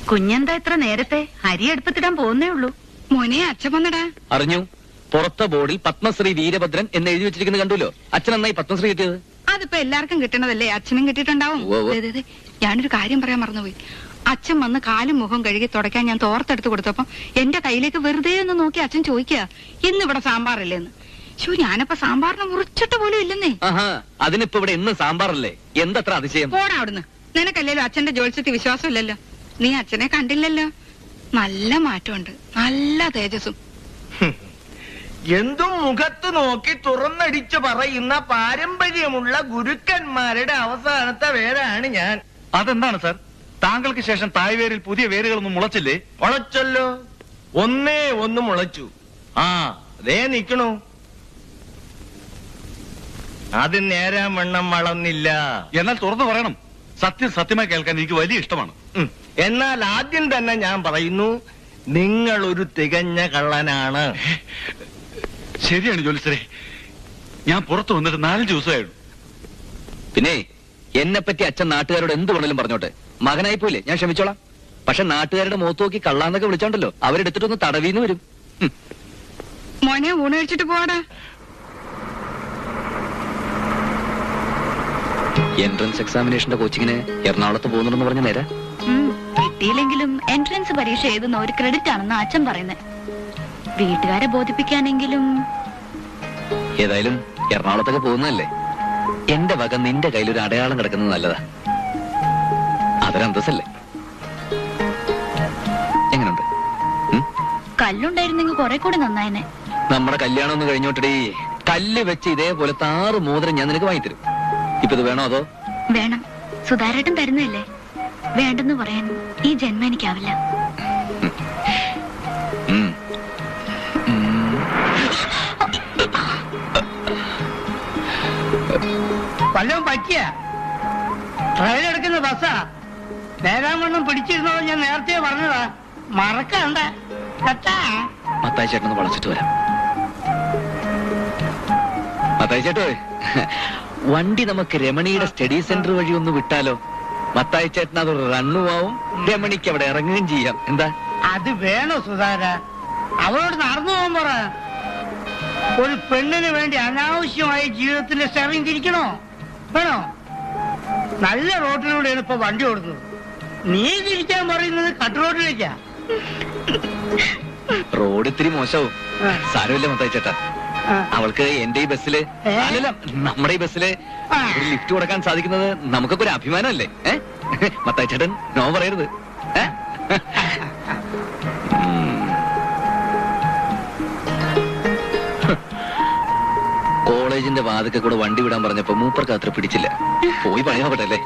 കുഞ്ഞെന്താ ഇത്ര നേരത്തെ? അരി അടുപ്പത്തിടാൻ പോകുന്നേ ഉള്ളൂ. മോനെ അച്ഛൻ വന്നടാ. അറിഞ്ഞു. പുറത്തെ ബോർഡിൽ പത്മശ്രീ വീരഭദ്രൻ എന്ന് എഴുതി വെച്ചിരിക്കുന്നത് കണ്ടുല്ലോ. അച്ഛൻ എന്നായി പത്മശ്രീ കിട്ടിയത്? അതിപ്പോ എല്ലാവർക്കും കിട്ടണതല്ലേ, അച്ഛനും കിട്ടിയിട്ടുണ്ടാവും. ഞാനൊരു കാര്യം പറയാൻ മറന്നുപോയി. അച്ഛൻ വന്ന് കാലും മുഖം കഴുകി തുടയ്ക്കാൻ ഞാൻ തോർത്തെടുത്ത് കൊടുത്തപ്പം എന്റെ കയ്യിലേക്ക് വെറുതെ ഒന്ന് നോക്കി അച്ഛൻ ചോദിക്കുക, ഇന്നിവിടെ സാമ്പാറല്ലേന്ന്. ശോ, ഞാനപ്പോ സാമ്പാറിനെ മുറിച്ചിട്ട് പോലും ഇല്ലെന്നേ. അതിനിപ്പോ ഇവിടെ ഇന്ന് സാമ്പാറല്ലേ? എന്തത്ര അതിശയം? പോടാ അവിടുന്ന്. നിനക്കല്ലല്ലോ അച്ഛന്റെ ജോത്സ്യത്തിൽ വിശ്വാസമില്ലല്ലോ. നീ അച്ഛനെ കണ്ടില്ലല്ലോ. നല്ല മാറ്റമുണ്ട്, നല്ല തേജസ്സും. എന്തും മുഖത്ത് നോക്കി തുറന്നടിച്ചു പറയുന്ന പാരമ്പര്യമുള്ള ഗുരുക്കന്മാരുടെ അവസാനത്തെ വേരാണ് ഞാൻ. അതെന്താണ് സാർ? താങ്കൾക്ക് ശേഷം തായ്വേരിൽ പുതിയ വേരുകളൊന്നും മുളച്ചില്ലേ? മുളച്ചല്ലോ, ഒന്നേ ഒന്ന് മുളച്ചു. അതേ നിക്കണു. അത് നേരാൻ വണ്ണം വളർന്നില്ല. എന്നാൽ തുറന്നു പറയണം. സത്യം സത്യമായി കേൾക്കാൻ എനിക്ക് വലിയ ഇഷ്ടമാണ്. എന്നാൽ ആദ്യം തന്നെ ഞാൻ പറയുന്നു, നിങ്ങൾ ഒരു തികഞ്ഞ കള്ളനാണ്. ശരിയാണ് ജോലിസരെ, ഞാൻ പുറത്തു വന്നിട്ട് 4 ദിവസമായുള്ളൂ. പിന്നെ എന്നെ പറ്റി അച്ഛൻ നാട്ടുകാരോട് എന്ത് വേണേലും പറഞ്ഞോട്ടെ. മകനായി പോയില്ലേ, ഞാൻ ക്ഷമിച്ചോളാം. പക്ഷെ നാട്ടുകാരുടെ മുഖത്ത് നോക്കി കള്ളാന്നൊക്കെ വിളിച്ചോണ്ടല്ലോ, അവരെടുത്തിട്ടൊന്ന് തടവീന്ന് വരും. മോനെ ഊണ് കഴിച്ചിട്ട് പോവാടാ. എൻട്രൻസ് എക്സാമിനേഷന്റെ കോച്ചിങ്ങിന് എറണാകുളത്ത് പോകുന്നുണ്ടെന്ന് പറഞ്ഞ നേരെ. കിട്ടിയില്ലെങ്കിലും എൻട്രൻസ് പരീക്ഷ എഴുതുന്ന ഒരു ക്രെഡിറ്റ് ആണെന്ന് അച്ഛൻ പറയുന്നത്. വീട്ടുകാരെ ബോധിപ്പിക്കാനെങ്കിലും. ഏതായാലും എറണാകുളത്തൊക്കെ പോകുന്നതല്ലേ, എന്റെ വക നിന്റെ കയ്യിൽ ഒരു അടയാളം കിടക്കുന്നത് നല്ലതാ. അതൊരന്തസ്സല്ലേ? എങ്ങനുണ്ട്? കല്ലുണ്ടായിരുന്നെങ്കിൽ കുറെ കൂടി നന്നായനെ. നമ്മുടെ കല്യാണം ഒന്ന് കഴിഞ്ഞോട്ടടി. കല്ല് വെച്ച് ഇതേപോലത്തെ 6 മോതിരം ഞാൻ നിനക്ക് വാങ്ങിത്തരും. ഇപ്പൊ ഇത് വേണോ അതോ? വേണം. സുധാരേട്ടൻ തരുന്നതല്ലേ. വേണ്ടെന്ന് പറയാൻ ഈ ജന്മം എനിക്കാവില്ല. വല്ലതും പറ്റിയ ട്രെയിൻ എടുക്കുന്ന ബസ്സാ. നേരാമണ്ണം പിടിച്ചിരുന്നോ ഞാൻ നേരത്തെ പറഞ്ഞതാ, മറക്കണ്ട കേട്ടാ. മത്തായി ചേട്ടനൊന്ന് വളച്ചിട്ട് വരാം. മത്തായി ചേട്ടോ, വണ്ടി നമുക്ക് രമണിയുടെ സ്റ്റഡി സെന്റർ വഴി ഒന്ന് വിട്ടാലോ? മത്തായി ചേട്ടൻ അതൊരു റണ്ണുമാവും, രമണിക്ക് അവിടെ ഇറങ്ങുകയും ചെയ്യാം. എന്താ? അത് വേണോ സുധാര? അവളോട് നടന്നു പോകാൻ പറ. ഒരു പെണ്ണിന് വേണ്ടി അനാവശ്യമായി ജീവിതത്തിന്റെ സ്റ്റെറിങ് തിരിക്കണോ? വേണോ? നല്ല റോഡിലൂടെയാണ് ഇപ്പൊ വണ്ടി ഓടുന്നത്. നീ തിരിക്കാൻ പറയുന്നത് കട്ട് റോഡിലേക്കാ. റോഡ് ഇത്തിരി മോശവും. സാരമില്ല മത്തായി ചേട്ടാ, അവൾക്ക് എന്റെ ഈ ബസ്സില്, അല്ലല്ല നമ്മുടെ ഈ ബസ്സില് ഒരു ലിഫ്റ്റ് കൊടുക്കാൻ സാധിക്കുന്നത് നമുക്കൊക്കെ ഒരു അഭിമാനമല്ലേ? മത്തായി ചേട്ടൻ നോ പറയരുത്. കോളേജിന്റെ വാതിക്കെ കൂടെ വണ്ടി വിടാൻ പറഞ്ഞപ്പോ മൂപ്പർക്ക് അത്ര പിടിച്ചില്ല. പോയി പണി നോക്കട്ടെ അല്ലേ?